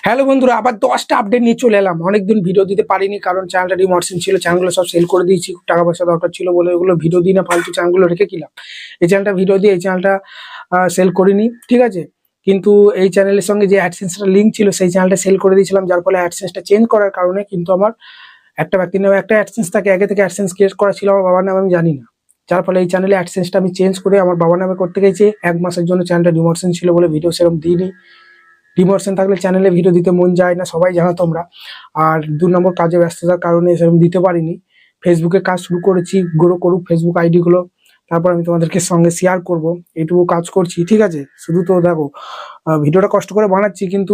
Hello বন্ধুরা, আবার 10টা আপডেট নিয়ে চলে এলাম। অনেকদিন ভিডিও দিতে পারিনি কারণ চ্যানেলটা ডিমর্শন ছিল, চ্যানেলগুলো সব সেল করে দিয়েছি। টাকা পয়সা দরকার ছিল বলে ওগুলো ভিডিও দিই না, ফালতু চ্যানেলগুলো রেখে কিলাম। এই চ্যানেলটা ভিডিও দিয়ে এই চ্যানেলটা সেল করিনি, ঠিক আছে। কিন্তু এই চ্যানেলের সঙ্গে যে অ্যাডসেন্সটা লিঙ্ক ছিল সেই চ্যানেলটা সেল করে দিয়েছিলাম, যার ফলে অ্যাডসেন্সটা চেঞ্জ করার কারণে কিন্তু আমার একটা ব্যক্তির নামে একটা অ্যাডসেন্স থাকে, আগে থেকে অ্যাডসেন্স ক্রিয়েট করা ছিল আমার বাবার নামে, আমি জানি না। যার ফলে এই চ্যানেলে অ্যাডসেন্সটা আমি চেঞ্জ করে আমার বাবার নামে করতে গেছি। 1 মাসের জন্য চ্যানেলটা ডিমর্শন ছিল বলে ভিডিও সেরকম দিইনি। ডিমোশন থাকলে চ্যানেলে ভিডিও দিতে মন যায় না, সবাই জানো তোমরা। আর 2 নম্বর কাজে ব্যস্ততার কারণে সেরকম দিতে পারিনি। ফেসবুকে কাজ শুরু করেছি, গ্রো করুক ফেসবুক আইডি গুলো, তারপর আমি তোমাদেরকে সঙ্গে শেয়ার করব। এইটুকু কাজ করছি, ঠিক আছে। শুধু তো দেখো ভিডিওটা কষ্ট করে বানাচ্ছি, কিন্তু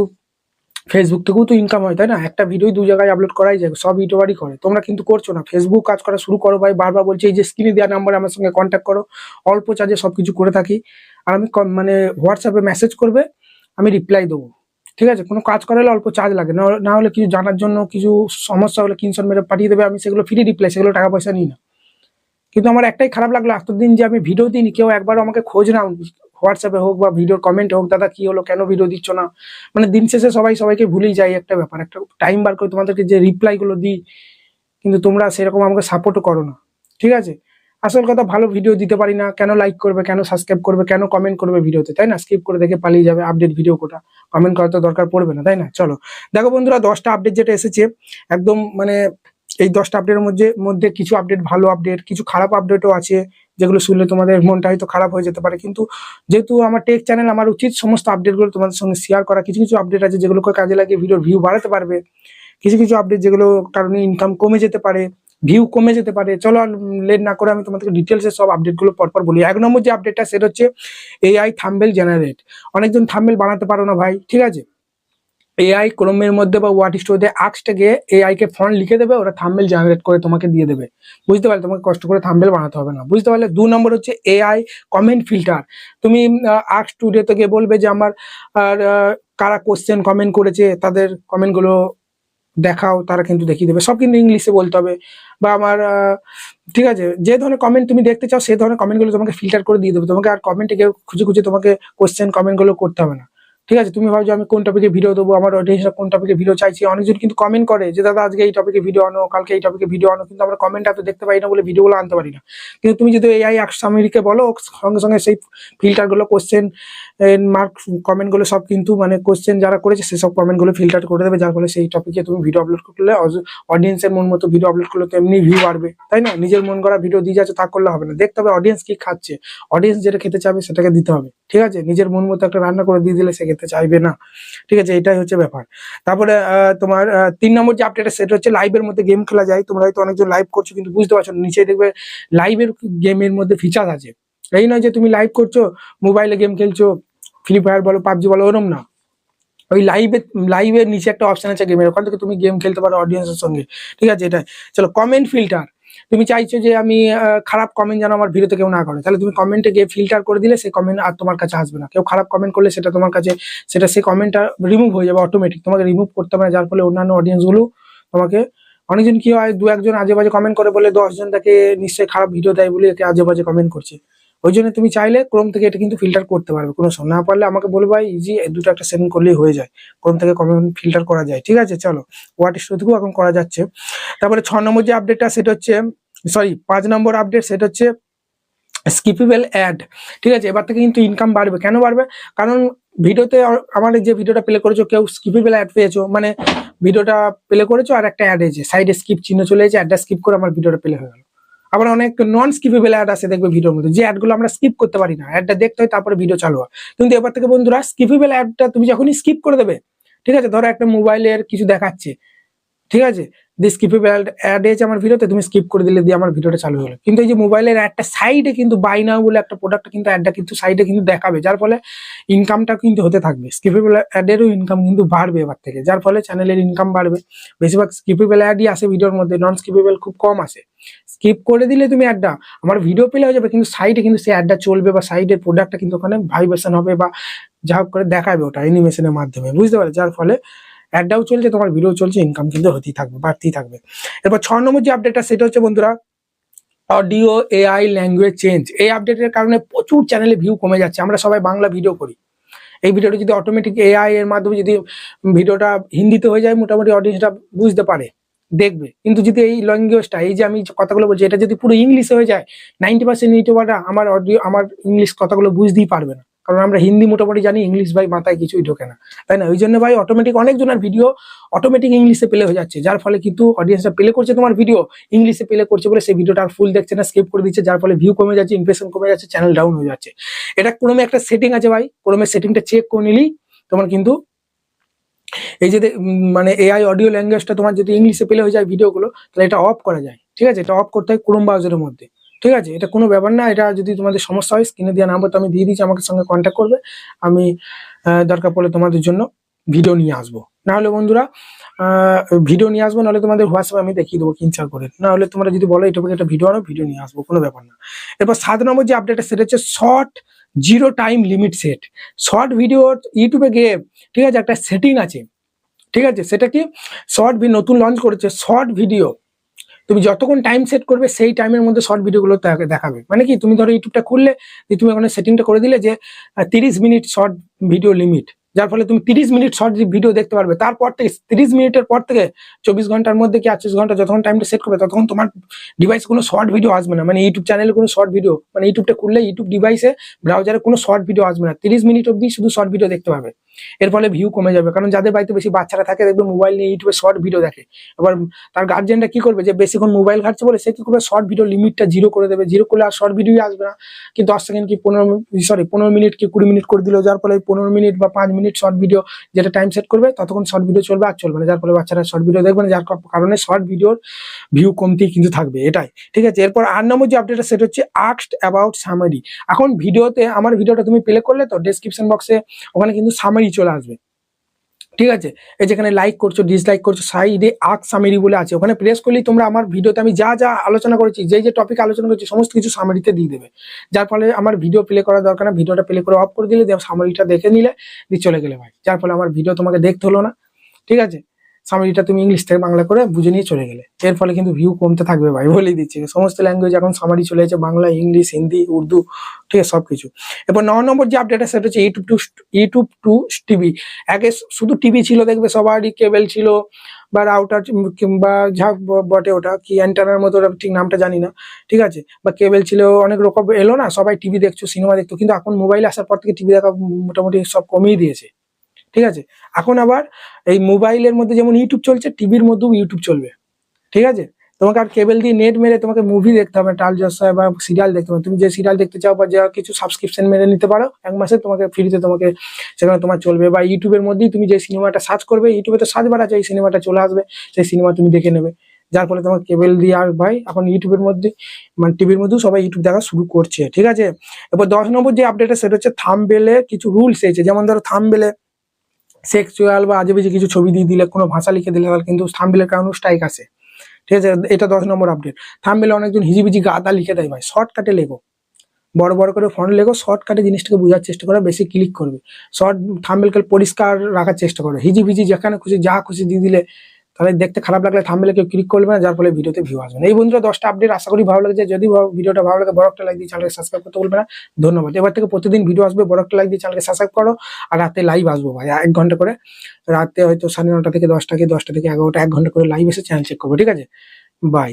ফেসবুক থেকেও তো ইনকাম হয়, তাই না? একটা ভিডিও 2 জায়গায় আপলোড করাই যায়, সব ইউটিউবারই করে, তোমরা কিন্তু করছো না। ফেসবুক কাজ করা শুরু করো ভাই, বারবার বলছি এই যে স্ক্রিনে দেওয়া নাম্বারে আমার সঙ্গে কন্ট্যাক্ট করো, অল্প চার্জে সবকিছু করে থাকি। আর আমি মানে হোয়াটসঅ্যাপে মেসেজ করবে, আমি রিপ্লাই দেবো, ঠিক আছে। কোনো কাজ করালে অল্প চার্জ লাগে না, না হলে কিছু জানার জন্য কিছু সমস্যা হলে স্ক্রিনশট মেরে পাঠিয়ে দেবে, আমি সেগুলো ফ্রি রিপ্লাই, সেগুলো টাকা পয়সা নিই না। কিন্তু আমার একটাই খারাপ লাগলো, এতদিন যে আমি ভিডিও দিইনি, কেউ একবারও আমাকে খোঁজ নাও, হোয়াটসঅ্যাপে হোক বা ভিডিওর কমেন্ট হোক, দাদা কি হলো, কেন ভিডিও দিচ্ছ না। মানে দিন শেষে সবাই সবাইকে ভুলেই যায়, একটা ব্যাপার। একটা টাইম বার করে তোমাদেরকে যে রিপ্লাই গুলো দিই, কিন্তু তোমরা সেরকম আমাকে সাপোর্টও করো না, ঠিক আছে। আসল কথা, ভালো ভিডিও দিতে পারি না, কেন লাইক করবে, কেন সাবস্ক্রাইব করবে, কেন কমেন্ট করবে ভিডিওতে, তাই না? স্কিপ করে দেখে পালিয়ে যাবে আপডেট ভিডিও কোটা, কমেন্ট করার তো দরকার পড়বে না, তাই না? চলো দেখো বন্ধুরা, 10টা আপডেট যেটা এসেছে একদম মানে এই 10টা আপডেটের মধ্যে মধ্যে কিছু আপডেট ভালো আপডেট, কিছু খারাপ আপডেটও আছে, যেগুলো শুনলে তোমাদের মনটা হয়তো খারাপ হয়ে যেতে পারে। কিন্তু যেহেতু আমার টেক চ্যানেল, আমার উচিত সমস্ত আপডেটগুলো তোমাদের সঙ্গে শেয়ার করা। কিছু কিছু আপডেট আছে যেগুলোকে কাজে লাগিয়ে ভিডিওর ভিউ বাড়াতে পারবে, কিছু কিছু আপডেট যেগুলো কারণে ইনকাম কমে যেতে পারে, ভিউ কমে যেতে পারে। চলো লেট না করে আমি তোমাদেরকে ডিটেলসে সব আপডেটগুলো পরপর বলি। 1 নম্বর যে আপডেটটা সেটা হচ্ছে এআই থাম্বনেল জেনারেট। অনেকজন থাম্বনেল বানাতে পারো না ভাই, ঠিক আছে। এআই ক্রোমের মধ্যে বা ওয়াট স্টুডিওতে আর্টসটা গিয়ে এআই কে ফন্ট লিখে দেবে, ওরা থাম্বনেল জেনারেট করে তোমাকে দিয়ে দেবে, বুঝতে পারলে? তোমাকে কষ্ট করে থাম্বনেল বানাতে হবে না, বুঝতে পারলে। 2 নম্বর হচ্ছে এআই কমেন্ট ফিল্টার। তুমি আর্ট স্টুডিওতে গিয়ে বলবে যে আমার কারা কোশ্চেন কমেন্ট করেছে তাদের কমেন্টগুলো দেখাও, তারা কিন্তু দেখিয়ে দেবে। সব কিন্তু ইংলিশে বলতে হবে, বা আমার ঠিক আছে, যে ধরনের কমেন্ট তুমি দেখতে চাও সেই ধরনের কমেন্টগুলো তোমাকে ফিল্টার করে দিয়ে দেবে। তোমাকে আর কমেন্টে গিয়ে খুঁজে খুঁজে তোমাকে কোশ্চেন কমেন্টগুলো করতে হবে না, ঠিক আছে। তুমি ভাবছো আমি কোন টপিকে ভিডিও দেবো, আমার অডিয়েন্সরা কোন টপিকে ভিডিও চাইছি। অনেকজন কিন্তু কমেন্ট করে যে দাদা আজকে এই টপিকে ভিডিও আনো, কালকে এই টপিকে ভিডিও আনো, কিন্তু আমরা কমেন্ট এত দেখতে পাই না বলে ভিডিওগুলো আনতে পারি না। কিন্তু তুমি যদি এআই আসামিকে বলো, সঙ্গে সঙ্গে সেই ফিল্টারগুলো, কোশ্চেন মার্ক কমেন্টগুলো সব কিন্তু মানে কোশ্চেন যারা করেছে সেসব কমেন্টগুলো ফিল্টার করে দেবে, যার ফলে সেই টপিকে তুমি ভিডিও আপলোড করলে অডিয়েন্সের মন মতো ভিডিও আপলোড করলে তো এমনি ভিউ বাড়বে, তাই না? নিজের মন করা ভিডিও দিয়ে যাচ্ছে তা করলে হবে না, দেখতে হবে অডিয়েন্স কি খাচ্ছে, অডিয়েন্স যেটা খেতে চাইবে সেটাকে দিতে হবে, ঠিক আছে। নিজের মন মতো একটা রান্না করে দিয়ে দিলে সে খেতে চাইবে না, ঠিক আছে। এটাই হচ্ছে ব্যাপার। তারপরে তোমার 3 নম্বর যে আপডেট সেটা হচ্ছে লাইভের মধ্যে গেম খেলা যায়। তোমরা হয়তো অনেকজন লাইভ করছো কিন্তু বুঝতে পারছো না, নিচে দেখবে লাইভের গেমের মধ্যে ফিচার আছে। এই নয় যে তুমি লাইভ করছো, মোবাইলে গেম খেলছো, ফ্রি ফায়ার বলো, পাবজি বলো, ওরম না। ওই লাইভের নিচে একটা অপশন আছে গেমের, ওখান থেকে তুমি গেম খেলতে পারো অডিয়েন্সের সঙ্গে, ঠিক আছে। এটা চলো কমেন্ট ফিল্টার। তুমি চাইছো যে আমি খারাপ কমেন্ট যেন আমার ভিডিওতে কেউ না করে, তাহলে তুমি কমেন্টে গিয়ে ফিল্টার করে দিলে সেই কমেন্ট আর তোমার কাছে আসবে না। কেউ খারাপ কমেন্ট করলে সেটা তোমার কাছে, সেটা সেই কমেন্টটা রিমুভ হয়ে যাবে অটোমেটিক, তোমাকে রিমুভ করতে হবে না। যার ফলে অন্যান্য অডিয়েন্সগুলো তোমাকে, অনেকজন কি হয় 2-1 জন আজে বাজে কমেন্ট করে বলে 10 জন তাকে নিশ্চয়ই খারাপ ভিডিও দেয় বলে একে আজে বাজে কমেন্ট করছে। ওই জন্য তুমি চাইলে ক্রোম থেকে এটা কিন্তু ফিল্টার করতে পারবে, কোনো সমস্যা না পারলে আমাকে বলবে ভাই ইজি, দুটো একটা সেটিং করলেই হয়ে যায়, ক্রোম থেকে কমেন্ট ফিল্টার করা যায়, ঠিক আছে। চলো ওয়াট স্টুডিও থেকেও এখন করা যাচ্ছে। তারপরে 6 নম্বর যে আপডেটটা সেটা হচ্ছে, সরি 5 নম্বর আপডেট সেটা হচ্ছে স্কিপেবল অ্যাড, ঠিক আছে। এবার থেকে কিন্তু ইনকাম বাড়বে। কেন বাড়বে? কারণ ভিডিওতে আমার যে ভিডিওটা প্লে করেছো কেউ স্কিপেবল অ্যাড পেয়েছো, মানে ভিডিওটা প্লে করেছো আর একটা অ্যাড এসেছে, সাইডে স্কিপ চিহ্ন চলে এসেছে, অ্যাডটা স্কিপ করে আমার ভিডিওটা প্লে হয়ে গেল। আবার অনেক নন স্কিপেবল অ্যাড আছে দেখবে ভিডিওর মধ্যে, যে অ্যাডগুলো আমরা স্কিপ করতে পারি না, অ্যাডটা দেখতে হয় তারপরে ভিডিও চালু হয়। কিন্তু এবার থেকে বন্ধুরা স্কিপেবল অ্যাডটা তুমি যখনই স্কিপ করে দেবে, ঠিক আছে। ধরো একটা মোবাইলের কিছু দেখাচ্ছে, ঠিক আছে, স্কিপেবল অ্যাড এসে আমার ভিডিওতে, তুমি স্কিপ করে দিলে দিয়ে আমার ভিডিওটা চালু হলো। কিন্তু এই যে মোবাইলের একটা সাইডে কিন্তু বাই নাও বলে একটা প্রোডাক্ট কিন্তু অ্যাডটা কিন্তু সাইডে কিন্তু দেখাবে, যার ফলে ইনকামটা কিন্তু হতে থাকবে। স্কিপেবল অ্যাডেরও ইনকাম কিন্তু বাড়বে এবার থেকে, যার ফলে চ্যানেলের ইনকাম বাড়বে। বেশিরভাগ স্কিপেবল অ্যাডই আসে ভিডিওর মধ্যে, নন স্কিপেবল খুব কম আসে। স্কিপ করে দিলে তুমি অ্যাডটা আমার ভিডিও পেলে হয়ে যাবে, কিন্তু সাইডে কিন্তু সেই অ্যাডটা চলবে, বা সাইডের প্রোডাক্টটা কিন্তু ওখানে ভাইব্রেশন হবে, বা যা হোক করে দেখাবে ওটা অ্যানিমেশনের মাধ্যমে, বুঝতে পারলে? যার ফলে অ্যাডটাও চলছে, তোমার ভিডিও চলছে, ইনকাম কিন্তু হতেই থাকবে, বাড়তেই থাকবে। এরপর 6 নম্বর যে আপডেটটা সেটা হচ্ছে বন্ধুরা অডিও এআই ল্যাঙ্গুয়েজ চেঞ্জ। এই আপডেটের কারণে প্রচুর চ্যানেলে ভিউ কমে যাচ্ছে। আমরা সবাই বাংলা ভিডিও করি, এই ভিডিওটা যদি অটোমেটিক এআই এর মাধ্যমে যদি ভিডিওটা হিন্দিতে হয়ে যায়, মোটামুটি অডিয়েন্সটা বুঝতে পারে, দেখবে। কিন্তু যদি এই ল্যাঙ্গুয়েজটা, এই যে আমি কথাগুলো বলছি, এটা যদি পুরো ইংলিশে হয়ে যায়, 90% ইউটিউবাররা আমার ইংলিশ কথাগুলো বুঝতেই পারবে না, কারণ আমরা হিন্দি মোটামুটি জানি, ইংলিশ ভাই মাথায় কিছুই ঢোকে না, তাই না? ওই জন্য ভাই অটোমেটিক অনেকজনের ভিডিও অটোমেটিক ইংলিশে প্লে হয়ে যাচ্ছে, যার ফলে কিন্তু অডিয়েন্সটা প্লে করছে তোমার ভিডিও, ইংলিশে প্লে করছে বলে সেই ভিডিওটা আর ফুল দেখছে না, স্কিপ করে দিচ্ছে, যার ফলে ভিউ কমে যাচ্ছে, ইমপ্রেশন কমে যাচ্ছে, চ্যানেল ডাউন হয়ে যাচ্ছে। এটা ক্রমে একটা সেটিং আছে ভাই, ক্রমে সেটিংটা চেক করে নিলেই তোমার কিন্তু এই যে মানে এআই অডিও ল্যাঙ্গুয়েজটা তোমার যদি ইংলিশে পেলে হয়ে যায় ভিডিওগুলো, তাহলে এটা অফ করা যায়, ঠিক আছে? এটা অফ করতে হয় ক্রোম ব্রাউজারের মধ্যে, ঠিক আছে? এটা কোনো ব্যাপার না। এটা যদি তোমাদের সমস্যা হয়, স্ক্রিনে দেওয়া নাম্বার তো আমি দিয়ে দিচ্ছি, আমাকে সঙ্গে কন্ট্যাক্ট করবে, আমি দরকার পড়লে তোমাদের জন্য ভিডিও নিয়ে আসবো। না হলে বন্ধুরা ভিডিও নিয়ে আসবো, নাহলে তোমাদের হোয়াটসঅ্যাপে আমি দেখিয়ে দেবো কিনচার করে, না হলে তোমরা যদি বলো এটা একটা ভিডিও আনো, ভিডিও নিয়ে আসবো, কোনো ব্যাপার না। এরপর 7 নম্বর যে আপডেটটা সেটা হচ্ছে short zero time limit set. Short video ইউটিউবে গিয়ে, ঠিক আছে, একটা সেটিং আছে, ঠিক আছে? সেটা কি, শর্ট নতুন লঞ্চ করেছে শর্ট ভিডিও, তুমি যতক্ষণ টাইম সেট করবে সেই টাইমের মধ্যে শর্ট ভিডিওগুলো দেখাবে। মানে কি, তুমি ধরো ইউটিউবটা খুললে, তুমি ওখানে সেটিংটা করে দিলে যে 30 মিনিট শর্ট ভিডিও লিমিট, যার ফলে তুমি 30 মিনিট শর্ট ভিডিও দেখতে পারবে। তারপর থেকে 30 মিনিটের পর থেকে 24 ঘন্টার মধ্যে কি 48 ঘন্টা যতক্ষণ টাইমটা সেট করবে, ততক্ষণ তোমার ডিভাইস কোনো শর্ট ভিডিও আসবে না, মানে ইউটিউব চ্যানেলে কোনো শর্ট ভিডিও, মানে ইউটিউবটা খুললে ইউটিউব ডিভাইসে ব্রাউজারে কোনো শর্ট ভিডিও আসবে না, 30 মিনিট অবধি শুধু শর্ট ভিডিও দেখতে পাবে। এর ফলে ভিউ কমে যাবে, কারণ যাদের বাড়িতে বেশি বাচ্চারা থাকে, দেখবে মোবাইল নিয়ে ইউটিউবে শর্ট ভিডিও দেখে। এবার তার গার্জেনরা কি করবে, যে বেশিক্ষণ মোবাইল ঘাটছে বলে সে কি করবে, শর্ট ভিডিও লিমিটটা 0 করে দেবে, 0 করলে আর শর্ট ভিডিও আসবে না। কি 10 সেকেন্ড কি 15 মিনিট কি 20 মিনিট করে দিল, যার ফলে 15 মিনিট বা 5 মিনিট শর্ট ভিডিও যেটা টাইম সেট করবে, ততক্ষণ শর্ট ভিডিও চলবে, আর চলবে না, যার ফলে বাচ্চারা শর্ট ভিডিও দেখবে না, যার কারণে শর্ট ভিডিওর ভিউ কমতেই কিন্তু থাকবে, এটাই, ঠিক আছে? এরপর 8 নম্বর যে আপডেটটা সেটা হচ্ছে আস্কড অ্যাবাউট সামারি। এখন ভিডিওতে, আমার ভিডিওটা তুমি প্লে করলে তো ডেসক্রিপশন বক্সে ওখানে কিন্তু সামারি চলে আসবে, ঠিক আছে? এই যেখানে লাইক করছো, ডিসলাইক করছো, সাইডে আক সামারি বলে আছে, ওখানে প্রেস করলেই তোমরা আমার ভিডিওতে আমি যা যা আলোচনা করেছি, যে টপিক আলোচনা করেছি, সমস্ত কিছু সামারিতে দিয়ে দেবে, যার ফলে আমার ভিডিও প্লে করার দরকার না, ভিডিওটা প্লে করে অফ করে দিলে, সামারিটা দেখে নিলে, দিয়ে চলে গেলে ভাই, যার ফলে আমার ভিডিও তোমাকে দেখতে হলো না, ঠিক আছে? সামারিটা তুমি ইংলিশ থেকে বাংলা করে বুঝে নিয়ে চলে গেলে, এর ফলে কিন্তু ভিউ কমতে থাকবে ভাই, বলেই দিচ্ছি। সমস্ত ল্যাঙ্গুয়েজ এখন সামারি চলে যাচ্ছে, বাংলা, ইংলিশ, হিন্দি, উর্দু, ঠিক আছে, সবকিছু। এরপর 9 নম্বর যে আপডেট সেটা হচ্ছে ইউটিউব টু টিভি। আগে শুধু টিভি ছিল, দেখবে সবারই কেবল ছিল বা রাউটার, কিংবা যা বটে ওটা কি অ্যান্টেনার মতো, ওটা ঠিক নামটা জানি না, ঠিক আছে, বা কেবল ছিল, অনেক রকম এলো না, সবাই টিভি দেখছো, সিনেমা দেখতো। কিন্তু এখন মোবাইল আসার পর থেকে টিভি দেখা মোটামুটি সব কমিয়ে দিয়েছে, ঠিক আছে? এখন আবার এই মোবাইলের মধ্যে যেমন ইউটিউব চলছে, টিভির মধ্যেও ইউটিউব চলবে, ঠিক আছে? তোমাকে আর কেবল দিয়ে নেট মেরে তোমাকে মুভি দেখতে হবে, টাল জলসা বা সিরিয়াল দেখতে হবে, তুমি যে সিরিয়াল দেখতে চাও বা যা কিছু সাবস্ক্রিপশন মেরে নিতে পারো, 1 মাসে তোমাকে ফ্রিতে তোমাকে সেখানে তোমার চলবে। বা ইউটিউবের মধ্যেই তুমি যে সিনেমাটা সার্চ করবে, ইউটিউবে তো সার্চ বার আছে, এই সিনেমাটা চলে আসবে, সেই সিনেমা তুমি দেখে নেবে, যার ফলে তোমার কেবল দিয়ে আর ভাই এখন ইউটিউবের মধ্যে, মানে টিভির মধ্যেও সবাই ইউটিউব দেখা শুরু করছে, ঠিক আছে? এবার 10 নম্বর যে আপডেটটা সেটা হচ্ছে থাম্বনেলে কিছু রুলস এসেছে, যেমন ধরো থাম্বনেলে সেক্সুয়াল বা আজেবাজে কিছু ছবি দিয়ে দিলে, কোনো ভাষা লিখে দিলে, তাহলে কিন্তু থাম্বনেলের কারণে স্ট্রাইক আসে, ঠিক আছে? এটা 10 নম্বর আপডেট। থাম্বনেলে অনেকজন হিজিবিজি গাদা লিখে দেয় ভাই, শর্টকাটে লেখো, বড় বড় করে ফন্ট লেখো, শর্টকাটে জিনিসটাকে বোঝার চেষ্টা করো, বেশি ক্লিক করবে, শর্ট থাম্বনেলকে পরিষ্কার রাখার চেষ্টা করো। হিজিবিজি যেখানে খুশি যা খুশি দিয়ে দিলে, তাহলে দেখতে খারাপ লাগলে থাম্বনেলে কেউ ক্লিক করবে না, যার ফলে ভিডিওতে ভিউ আসবে না। এই বন্ধুরা 10টা আপডেট, আশা করি ভালো লাগছে। যদি ভিডিওটা ভালো লাগে, বড় একটা লাইক দিয়ে চ্যানেলকে সাবস্ক্রাইব করতে বলবে না। ধন্যবাদ। এবার থেকে প্রতিদিন ভিডিও আসবে, বড় একটা লাইক দিয়ে চ্যানেলকে সাবস্ক্রাইব করো। আর রাতে লাইভ আসবো ভাই 1 ঘন্টা করে, রাতে হয়তো 9:30 থেকে 10টা কি 10টা থেকে 11টা 1 ঘন্টা করে লাইভ এসে চ্যানেল চেক করবো, ঠিক আছে? বাই।